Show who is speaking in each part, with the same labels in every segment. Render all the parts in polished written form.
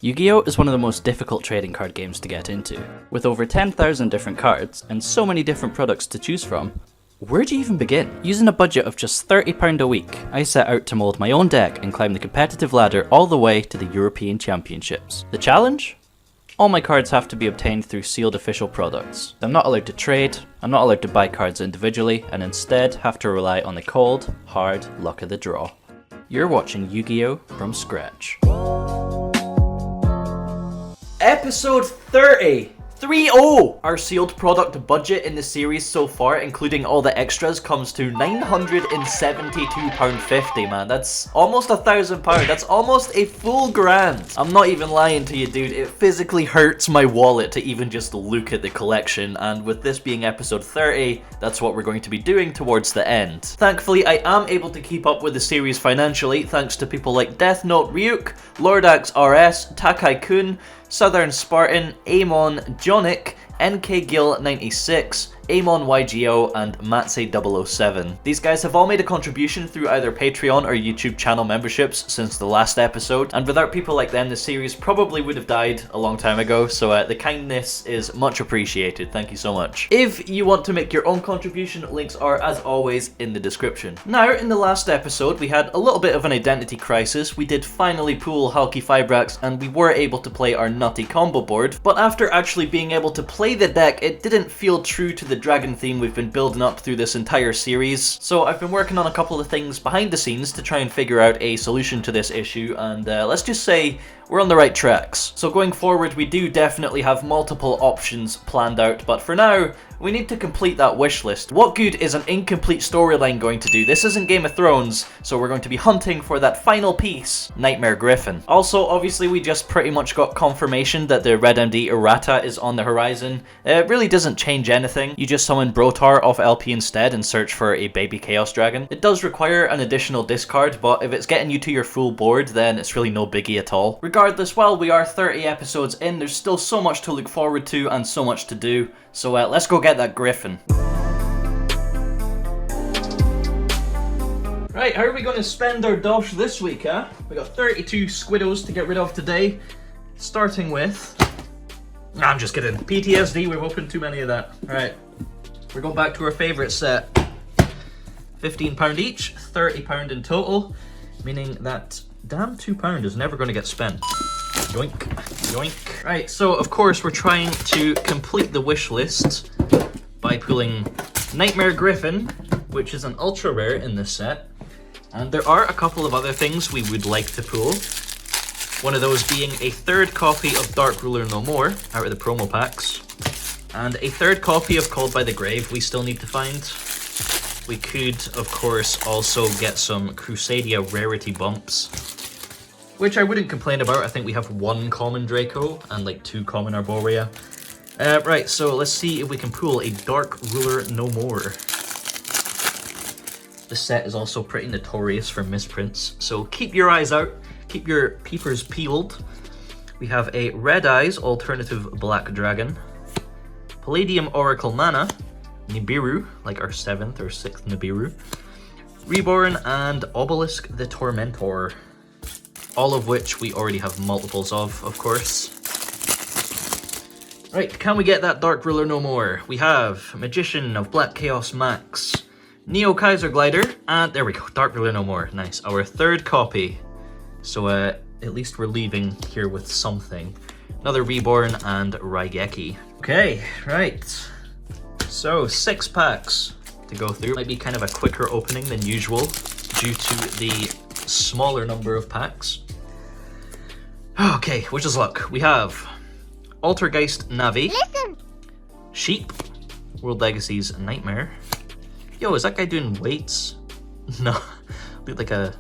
Speaker 1: Yu-Gi-Oh! Is one of the most difficult trading card games to get into. With over 10,000 different cards and so many different products to choose from, where do you even begin? Using a budget of just £30 a week, I set out to mould my own deck and climb the competitive ladder all the way to the European Championships. The challenge? All my cards have to be obtained through sealed official products. I'm not allowed to trade, I'm not allowed to buy cards individually, and instead have to rely on the cold, hard luck of the draw. You're watching Yu-Gi-Oh! From scratch. Episode 30! 3-0! Our sealed product budget in the series so far, including all the extras, comes to £972.50, man. That's almost £1,000. That's almost a full grand. I'm not even lying to you, dude. It physically hurts my wallet to even just look at the collection, and with this being episode 30, that's what we're going to be doing towards the end. Thankfully, I am able to keep up with the series financially, thanks to people like Death Note Ryuk, Lordax RS, Takai-kun, Southern Spartan, Amon, Jonic, NK Gill 96, Amon YGO, and Matse007. These guys have all made a contribution through either Patreon or YouTube channel memberships since the last episode, and without people like them, the series probably would have died a long time ago, so the kindness is much appreciated. Thank you so much. If you want to make your own contribution, links are, as always, in the description. Now, in the last episode, we had a little bit of an identity crisis. We did finally pull Halki Fibrax, and we were able to play our nutty combo board, but after actually being able to play the deck, it didn't feel true to the dragon theme we've been building up through this entire series. So I've been working on a couple of things behind the scenes to try and figure out a solution to this issue, and let's just say we're on the right tracks. So going forward, we do definitely have multiple options planned out, but for now, we need to complete that wish list. What good is an incomplete storyline going to do? This isn't Game of Thrones, so we're going to be hunting for that final piece, Knightmare Griffin. Also, obviously, we just pretty much got confirmation that the Red MD errata is on the horizon. It really doesn't change anything. You just summon Brotar off LP instead and search for a baby Chaos Dragon. It does require an additional discard, but if it's getting you to your full board, then it's really no biggie at all. Regardless, while we are 30 episodes in, there's still so much to look forward to and so much to do. So let's go get that Griffin. Right, how are we going to spend our dosh this week, huh? We got 32 Squiddos to get rid of today, starting with... Nah, I'm just kidding. PTSD, we've opened too many of that. Alright, we're going back to our favourite set. £15 each, £30 in total, meaning that damn £2 is never going to get spent. Yoink, yoink. Right, so of course we're trying to complete the wish list by pulling Knightmare Griffin, which is an ultra rare in this set. And there are a couple of other things we would like to pull. One of those being a third copy of Dark Ruler No More out of the promo packs. And a third copy of Called by the Grave we still need to find. We could, of course, also get some Crusadia rarity bumps, which I wouldn't complain about. I think we have one common Draco and like 2 common Arboria. Right, so let's see if we can pull a Dark Ruler No More. This set is also pretty notorious for misprints, so keep your eyes out, keep your peepers peeled. We have a Red Eyes Alternative Black Dragon, Palladium Oracle Mana, Nibiru, like our 7th or 6th Nibiru, Reborn, and Obelisk the Tormentor. All of which we already have multiples of course. Right, can we get that Dark Ruler No More? We have Magician of Black Chaos Max, Neo Kaiser Glider, and there we go, Dark Ruler No More. Nice, our third copy. So at least we're leaving here with something. Another Reborn and Raigeki. Okay, right. So 6 packs to go through. Might be kind of a quicker opening than usual due to the smaller number of packs. Okay, wish us luck. We have Altergeist Navi, Sheep, World Legacy's Knightmare. Yo, is that guy doing weights? No, look like a...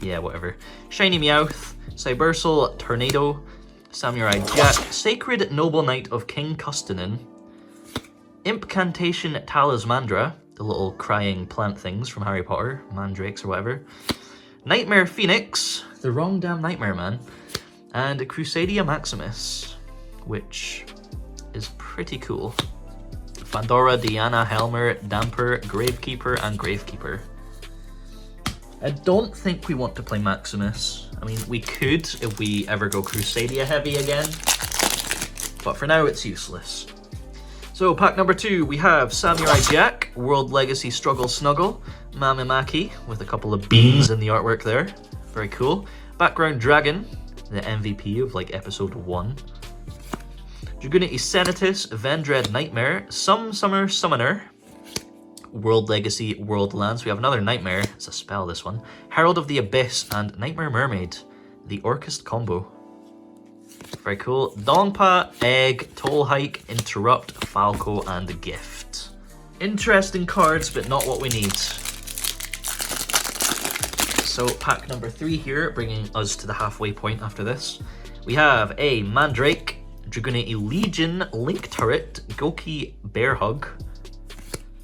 Speaker 1: yeah, whatever. Shiny Meowth, Cybersol Tornado, Samurai Jack, Sacred Noble Knight of King Custonin, Impcantation Talismandra, the little crying plant things from Harry Potter, mandrakes or whatever, Nightmare Phoenix, the wrong damn Nightmare man, and Crusadia Maximus, which is pretty cool. Fandora, Diana, Helmer, Damper, Gravekeeper, and Gravekeeper. I don't think we want to play Maximus. I mean, we could if we ever go Crusadia heavy again, but for now it's useless. So pack number 2, we have Samurai Jack, World Legacy Struggle Snuggle, Mamimaki with a couple of beans in the artwork there. Very cool. Background Dragon, the MVP of like episode 1. Dragonnet Senatus, Vendread Knightmare, Summer Summoner, World Legacy World Lands. We have another Knightmare, it's a spell this one. Herald of the Abyss and Nightmare Mermaid, the Orchest combo. Very cool. Dongpa, Egg, Toll Hike, Interrupt, Falco, and Gift. Interesting cards, but not what we need. So pack number 3 here, bringing us to the halfway point after this. We have a Mandrake, Dragonnet Legion, Link Turret, Goki Bear Hug,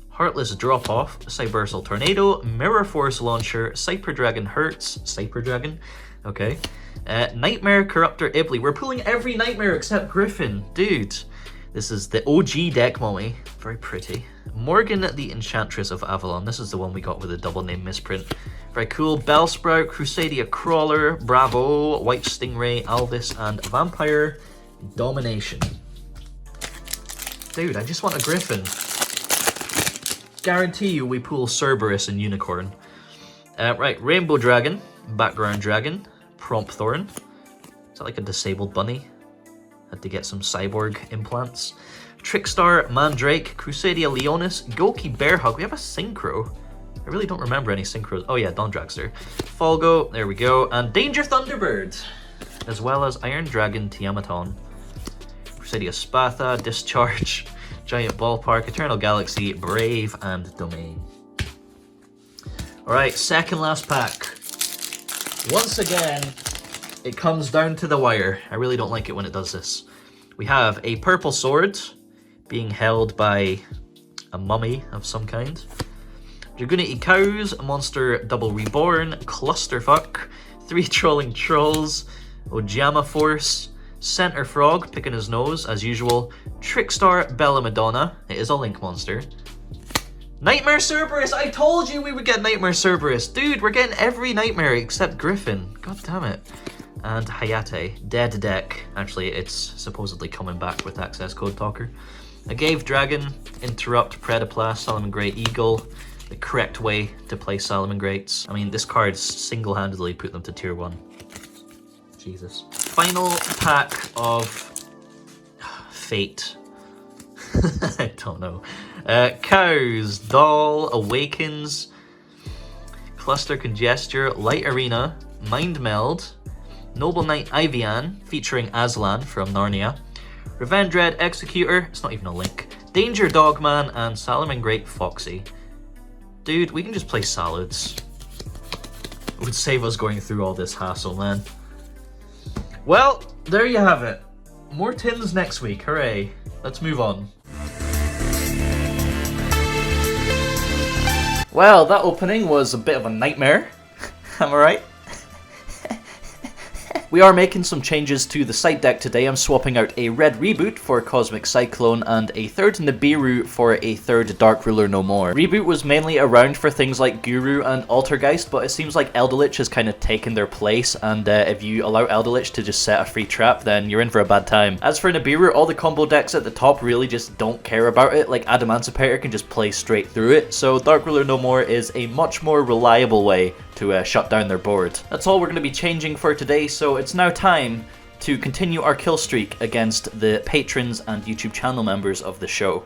Speaker 1: Heartless Drop Off, Cybersal Tornado, Mirror Force Launcher, Cyper Dragon Hurts, Cyper Dragon, okay. Knightmare Corruptor Ibly. We're pulling every Knightmare except Griffin. Dude, this is the OG deck, mommy. Very pretty. Morgan the Enchantress of Avalon. This is the one we got with a double name misprint. Very cool. Bellsprout, Crusadia Crawler, Bravo, White Stingray, Alvis, and Vampire Domination. Dude, I just want a Griffin. Guarantee you we pull Cerberus and Unicorn. Right, Rainbow Dragon, Background Dragon, Prompthorn. Is that like a disabled bunny? Had to get some cyborg implants. Trickstar, Mandrake, Crusadia Leonis, Goki Bear Hug. We have a Synchro. I really don't remember any Synchros. Oh yeah, Dawn Dragster. Falgo, there we go. And Danger Thunderbird. As well as Iron Dragon Tiamaton. Crusadia Spatha, Discharge, Giant Ballpark, Eternal Galaxy, Brave, and Domain. Alright, second last pack. Once again, it comes down to the wire. I really don't like it when it does this. We have a purple sword being held by a mummy of some kind. Dragonnet Cows, Monster Double Reborn, Clusterfuck, 3 Trolling Trolls, Ojama Force, Center Frog picking his nose as usual, Trickstar Bella Madonna, it is a Link monster. Nightmare Cerberus! I told you we would get Nightmare Cerberus! Dude, we're getting every Nightmare except Griffin. God damn it. And Hayate, dead deck. Actually, it's supposedly coming back with Access Code Talker. Agave Dragon, Interrupt, Predaplast, Salamangreat Eagle. The correct way to play Salamangreats. I mean, this card single-handedly put them to tier 1. Jesus. Final pack of Fate. I don't know. Cows, Doll, Awakens, Cluster Congesture, Light Arena, Mind Meld, Noble Knight Avian, featuring Aslan from Narnia, Revendread Executor, it's not even a link, Danger Dogman, and Salamangreat Foxy. Dude, we can just play Salads. It would save us going through all this hassle, man. Well, there you have it. More tins next week, hooray. Let's move on. Well, that opening was a bit of a nightmare. Am I right? We are making some changes to the side deck today. I'm swapping out a red Reboot for Cosmic Cyclone and a third Nibiru for a third Dark Ruler No More. Reboot was mainly around for things like Guru and Altergeist, but it seems like Eldelich has kind of taken their place, and if you allow Eldelich to just set a free trap, then you're in for a bad time. As for Nibiru, all the combo decks at the top really just don't care about it. Like Adamancipator can just play straight through it, so Dark Ruler No More is a much more reliable way to shut down their board. That's all we're going to be changing for today, so it's now time to continue our kill streak against the patrons and YouTube channel members of the show.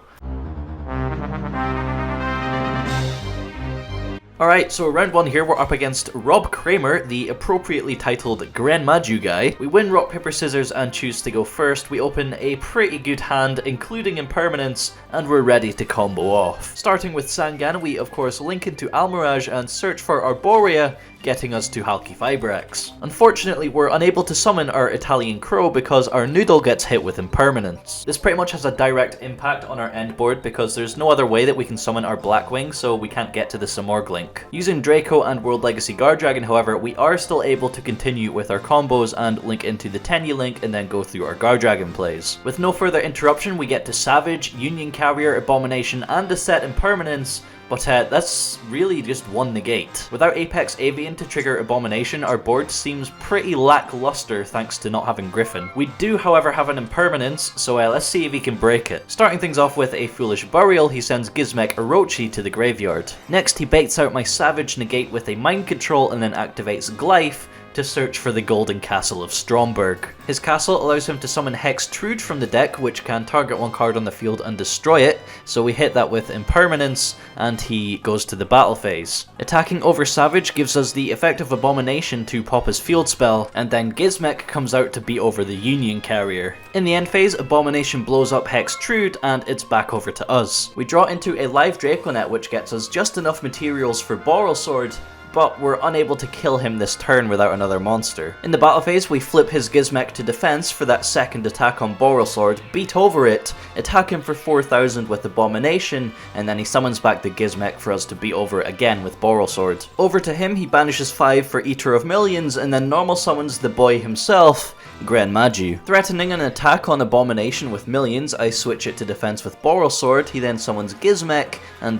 Speaker 1: Alright, so round 1 here, we're up against Rob Kramer, the appropriately titled Grenmaju guy. We win rock, paper, scissors and choose to go first. We open a pretty good hand, including Impermanence, and we're ready to combo off. Starting with Sangan, we of course link into Almirage and search for Arboria, getting us to Halqifibrax. Unfortunately, we're unable to summon our Italian Crow because our Noodle gets hit with Impermanence. This pretty much has a direct impact on our end board because there's no other way that we can summon our Blackwing, so we can't get to the Simorgh link. Using Draco and World Legacy Guardragon, however, we are still able to continue with our combos and link into the Tenyi link and then go through our Guardragon plays. With no further interruption, we get to Savage, Union Carrier, Abomination, and a set Impermanence, But that's really just one negate. Without Apex Avian to trigger Abomination, our board seems pretty lackluster thanks to not having Griffin. We do, however, have an Impermanence, so let's see if he can break it. Starting things off with a Foolish Burial, he sends Gizmek Orochi to the graveyard. Next, he baits out my Savage Negate with a Mind Control and then activates Glyph to search for the Golden Castle of Stromberg. His castle allows him to summon Hextrude from the deck, which can target one card on the field and destroy it, so we hit that with Impermanence, and he goes to the battle phase. Attacking over Savage gives us the effect of Abomination to pop his field spell, and then Gizmek comes out to beat over the Union Carrier. In the end phase, Abomination blows up Hextrude, and it's back over to us. We draw into a live Draconnet, which gets us just enough materials for Borrelsword, but we're unable to kill him this turn without another monster. In the battle phase, we flip his Gizmek to defense for that second attack on Borrelsword, beat over it, attack him for 4000 with Abomination, and then he summons back the Gizmek for us to beat over it again with Borrelsword. Over to him, he banishes 5 for Eater of Millions, and then normal summons the boy himself, Gren Maju. Threatening an attack on Abomination with Millions, I switch it to defense with Borrelsword, he then summons Gizmek, and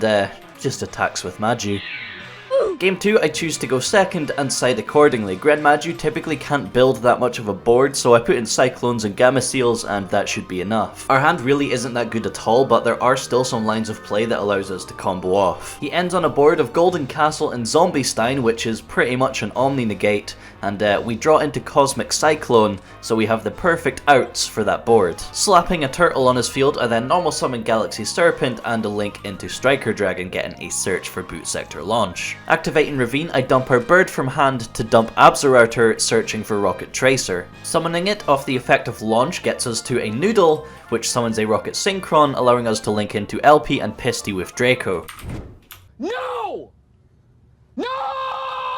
Speaker 1: just attacks with Maju. Game 2, I choose to go second and side accordingly. Gren Maju typically can't build that much of a board, so I put in Cyclones and Gamma Seals, and that should be enough. Our hand really isn't that good at all, but there are still some lines of play that allows us to combo off. He ends on a board of Golden Castle and Zombie Stein, which is pretty much an Omni Negate, and we draw into Cosmic Cyclone, so we have the perfect outs for that board. Slapping a turtle on his field, I then normal summon Galaxy Serpent and a link into Striker Dragon, getting a search for boot sector launch. Activating Ravine, I dump our bird from hand to dump Absorouter, searching for Rokket Tracer. Summoning it off the effect of launch gets us to a Noodle, which summons a Rokket Synchron, allowing us to link into LP and Pisty with Draco.
Speaker 2: No! No!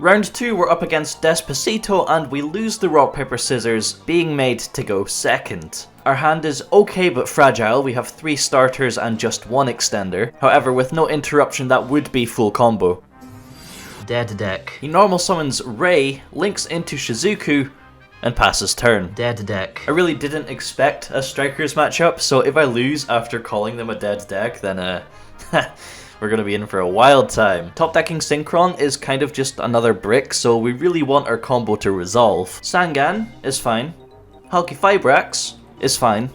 Speaker 1: Round 2, we're up against Despacito, and we lose the Rock Paper Scissors, being made to go second. Our hand is okay but fragile. We have 3 starters and just 1 extender. However, with no interruption, that would be full combo. Dead deck. He normal summons Ray, links into Shizuku, and passes turn. Dead deck. I really didn't expect a Strikers matchup, so if I lose after calling them a dead deck, then we're gonna be in for a wild time. Top decking Synchron is kind of just another brick, so we really want our combo to resolve. Sangan is fine. Hulky Fibrax is fine.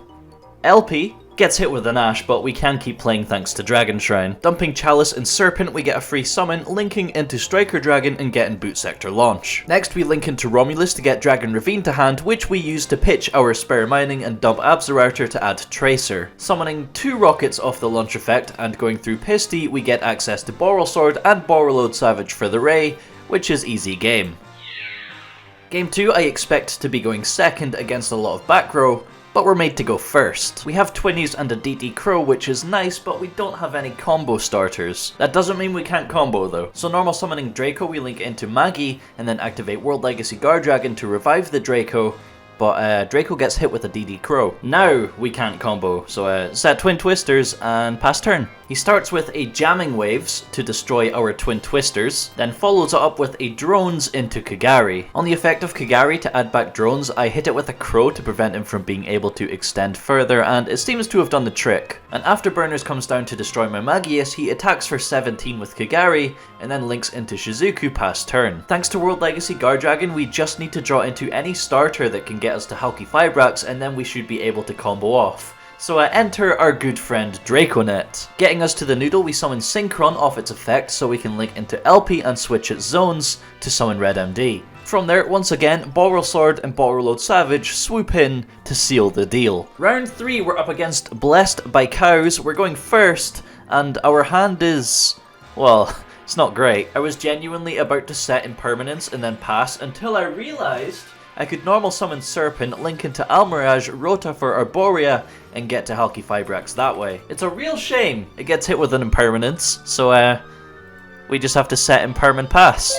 Speaker 1: LP gets hit with an Ash, but we can keep playing thanks to Dragon Shrine. Dumping Chalice and Serpent, we get a free summon, linking into Striker Dragon and getting boot sector launch. Next, we link into Romulus to get Dragon Ravine to hand, which we use to pitch our Spare Mining and dump Absorouter to add Tracer. Summoning 2 rockets off the launch effect and going through Pisty, we get access to Borrelsword and Borreload Savage for the Ray, which is easy game. Game 2, I expect to be going second against a lot of back row, but we're made to go first. We have Twinnies and a DD Crow, which is nice, but we don't have any combo starters. That doesn't mean we can't combo though. So normal summoning Draco, we link into Maggie, and then activate World Legacy Guardragon to revive the Draco, but Draco gets hit with a DD Crow. Now we can't combo, so set Twin Twisters and pass turn. He starts with a Jamming Waves to destroy our Twin Twisters, then follows it up with a Drones into Kagari. On the effect of Kagari to add back Drones, I hit it with a Crow to prevent him from being able to extend further, and it seems to have done the trick. And Afterburners comes down to destroy my Magius, he attacks for 17 with Kagari, and then links into Shizuku past turn. Thanks to World Legacy Guardragon, we just need to draw into any starter that can get us to Hulky Fibrax, and then we should be able to combo off. So enter our good friend Draconnet. Getting us to the Noodle, we summon Synchron off its effect so we can link into LP and switch its zones to summon Red MD. From there, once again, Borrelsword and Borreload Savage swoop in to seal the deal. Round 3, we're up against Blessed by Cows. We're going first, and our hand is, well, it's not great. I was genuinely about to set Impermanence and then pass until I realized I could normal summon Serpent, link into Almirage, Rota for Arboria, and get to Hulky Fibrax that way. It's a real shame it gets hit with an Impermanence, so we just have to set Imperman pass.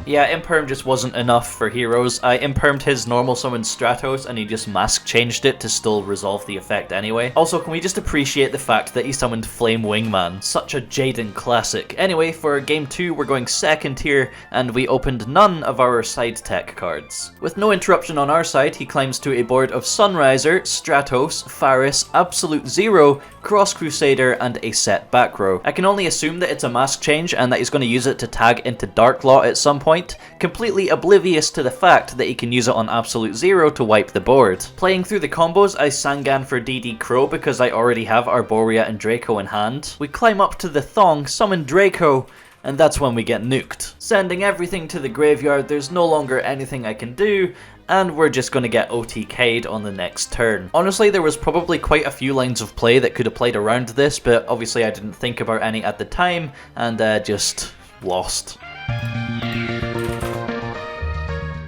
Speaker 1: Yeah, Imperm just wasn't enough for heroes. I Impermed his normal summon Stratos and he just mask changed it to still resolve the effect anyway. Also, can we just appreciate the fact that he summoned Flame Wingman? Such a Jaden classic. Anyway, for game 2 we're going second here, and we opened none of our side tech cards. With no interruption on our side, he climbs to a board of Sunriser, Stratos, Faris, Absolute Zero, Cross Crusader, and a set back row. I can only assume that it's a mask change and that he's going to use it to tag into Dark Law at some point, completely oblivious to the fact that he can use it on Absolute Zero to wipe the board. Playing through the combos, I Sangan for DD Crow because I already have Arboria and Draco in hand. We climb up to the Thong, summon Draco, and that's when we get nuked. Sending everything to the graveyard, there's no longer anything I can do, and we're just going to get OTK'd on the next turn. Honestly, there was probably quite a few lines of play that could have played around this, but obviously I didn't think about any at the time, and just lost.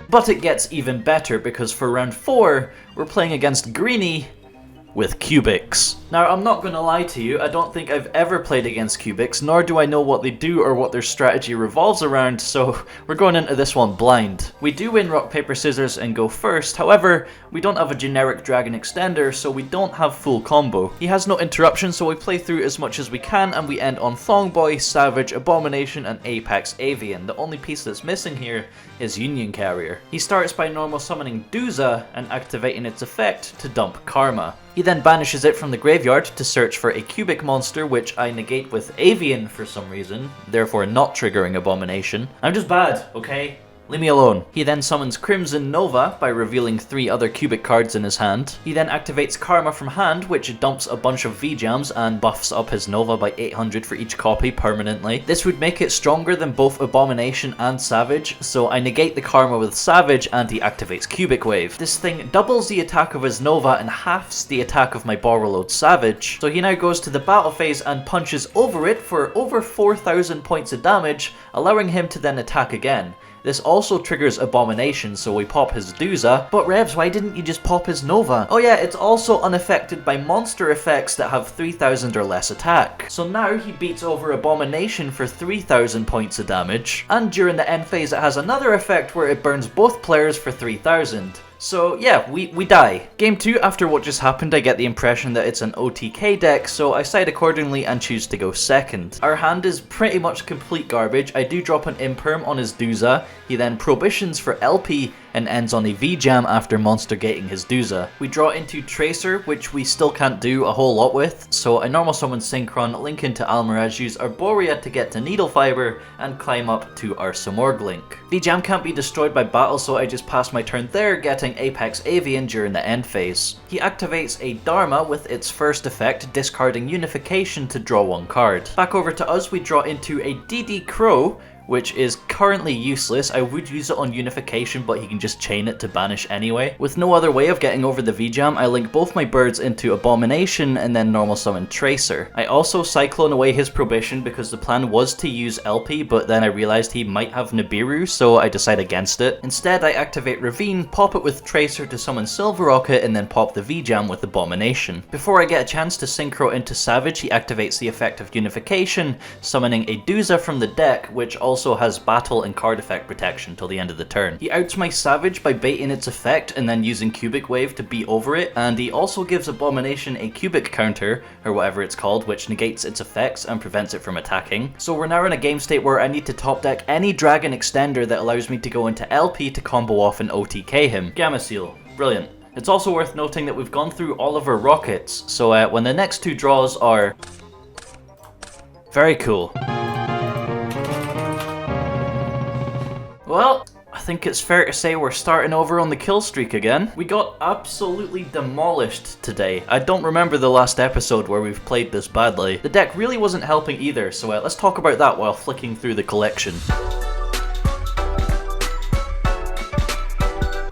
Speaker 1: But it gets even better, because for round 4, we're playing against Greenie with Cubics. Now, I'm not gonna lie to you, I don't think I've ever played against Cubics, nor do I know what they do or what their strategy revolves around, so we're going into this one blind. We do win rock, paper, scissors and go first, however, we don't have a generic dragon extender, so we don't have full combo. He has no interruption, so we play through as much as we can, and we end on Thongboy, Savage, Abomination, and Apex Avian. The only piece that's missing here is Union Carrier. He starts by normal summoning Duza and activating its effect to dump Karma. He then banishes it from the graveyard to search for a cubic monster, which I negate with Avian for some reason, therefore not triggering Abomination. I'm just bad, okay? Leave me alone. He then summons Crimson Nova by revealing 3 other cubic cards in his hand. He then activates Karma from hand, which dumps a bunch of V-Jams and buffs up his Nova by 800 for each copy permanently. This would make it stronger than both Abomination and Savage, so I negate the Karma with Savage and he activates Cubic Wave. This thing doubles the attack of his Nova and halves the attack of my Borreload Savage. So he now goes to the battle phase and punches over it for over 4,000 points of damage, allowing him to then attack again. This also triggers Abomination, so we pop his Duza. But Revs, why didn't you just pop his Nova? Oh yeah, it's also unaffected by monster effects that have 3,000 or less attack. So now he beats over Abomination for 3,000 points of damage. And during the end phase it has another effect where it burns both players for 3,000. So yeah, we die. Game 2, after what just happened, I get the impression that it's an OTK deck, so I side accordingly and choose to go second. Our hand is pretty much complete garbage. I do drop an Imperm on his Duza, he then prohibitions for LP and ends on a V-Jam after monster gating his Duza. We draw into Tracer, which we still can't do a whole lot with, so I normal summon Synchron, link into Almaraz, use Arboria to get to Needle Fiber, and climb up to our Simorgh link. V-Jam can't be destroyed by battle, so I just pass my turn there, getting Apex Avian during the end phase. He activates a Dharma with its first effect, discarding Unification to draw 1 card. Back over to us, we draw into a DD Crow, which is currently useless. I would use it on Unification, but he can just chain it to banish anyway. With no other way of getting over the V-Jam, I link both my birds into Abomination and then normal summon Tracer. I also Cyclone away his Prohibition because the plan was to use LP, but then I realized he might have Nibiru, so I decide against it. Instead, I activate Ravine, pop it with Tracer to summon Silverrokket, and then pop the V-Jam with Abomination. Before I get a chance to Synchro into Savage, he activates the effect of Unification, summoning a Duza from the deck, which also has battle and card effect protection till the end of the turn. He outs my Savage by baiting its effect and then using Cubic Wave to beat over it, and he also gives Abomination a Cubic counter, or whatever it's called, which negates its effects and prevents it from attacking. So we're now in a game state where I need to top deck any Dragon Extender that allows me to go into LP to combo off and OTK him. Gamma Seal. Brilliant. It's also worth noting that we've gone through all of our rockets, so when the next 2 draws are... very cool. Well, I think it's fair to say we're starting over on the kill streak again. We got absolutely demolished today. I don't remember the last episode where we've played this badly. The deck really wasn't helping either, so let's talk about that while flicking through the collection.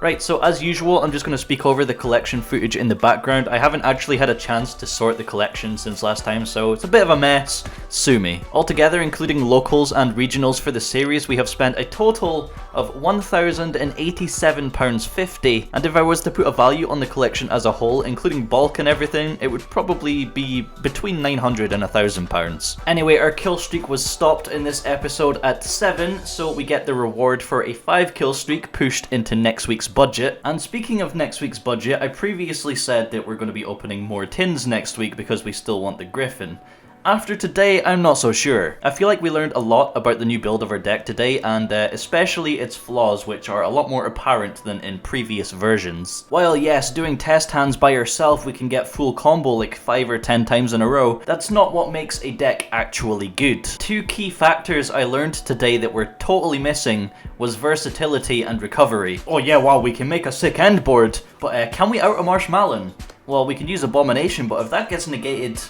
Speaker 1: Right, so as usual, I'm just going to speak over the collection footage in the background. I haven't actually had a chance to sort the collection since last time, so it's a bit of a mess. Sue me. Altogether, including locals and regionals for the series, we have spent a total of £1,087.50, and if I was to put a value on the collection as a whole, including bulk and everything, it would probably be between £900 and £1,000. Anyway, our kill streak was stopped in this episode at 7, so we get the reward for a 5 kill streak pushed into next week's budget. And speaking of next week's budget, I previously said that we're going to be opening more tins next week because we still want the Griffin. After today, I'm not so sure. I feel like we learned a lot about the new build of our deck today, and especially its flaws, which are a lot more apparent than in previous versions. While yes, doing test hands by yourself we can get full combo like 5 or 10 times in a row, that's not what makes a deck actually good. 2 key factors I learned today that were totally missing was versatility and recovery. Oh yeah, wow, we can make a sick end board, but can we out a Marshmallow? Well, we can use Abomination, but if that gets negated,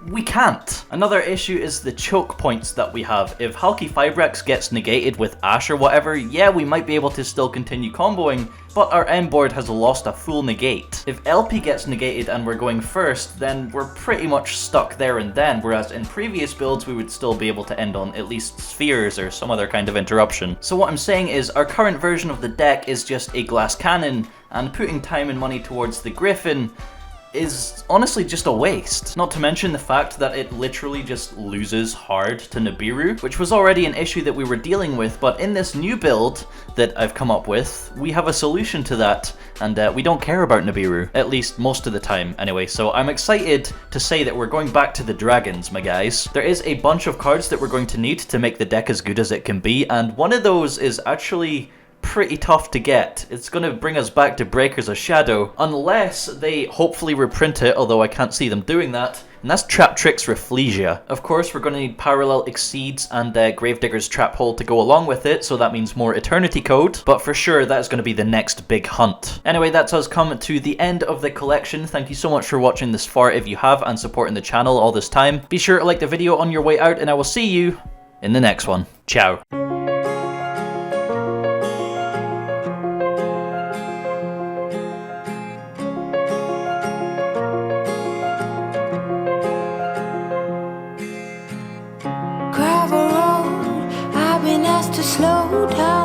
Speaker 1: we can't. Another issue is the choke points that we have. If Halki Fibrex gets negated with Ash or whatever, yeah, we might be able to still continue comboing, but our end board has lost a full negate. If LP gets negated and we're going first, then we're pretty much stuck there and then, whereas in previous builds we would still be able to end on at least spheres or some other kind of interruption. So what I'm saying is, our current version of the deck is just a glass cannon, and putting time and money towards the Griffin is honestly just a waste. Not to mention the fact that it literally just loses hard to Nibiru, which was already an issue that we were dealing with, but in this new build that I've come up with, we have a solution to that, and we don't care about Nibiru, at least most of the time anyway, so I'm excited to say that we're going back to the dragons, my guys. There is a bunch of cards that we're going to need to make the deck as good as it can be, and one of those is actually pretty tough to get. It's going to bring us back to Breakers of Shadow, unless they hopefully reprint it, although I can't see them doing that, and that's Trap Tricks Rafflesia. Of course, we're going to need Parallel Exceeds and Gravedigger's Trap Hole to go along with it, so that means more Eternity Code, but for sure that is going to be the next big hunt. Anyway, that's us come to the end of the collection. Thank you so much for watching this far if you have, and supporting the channel all this time. Be sure to like the video on your way out, and I will see you in the next one. Ciao.
Speaker 3: Slow down.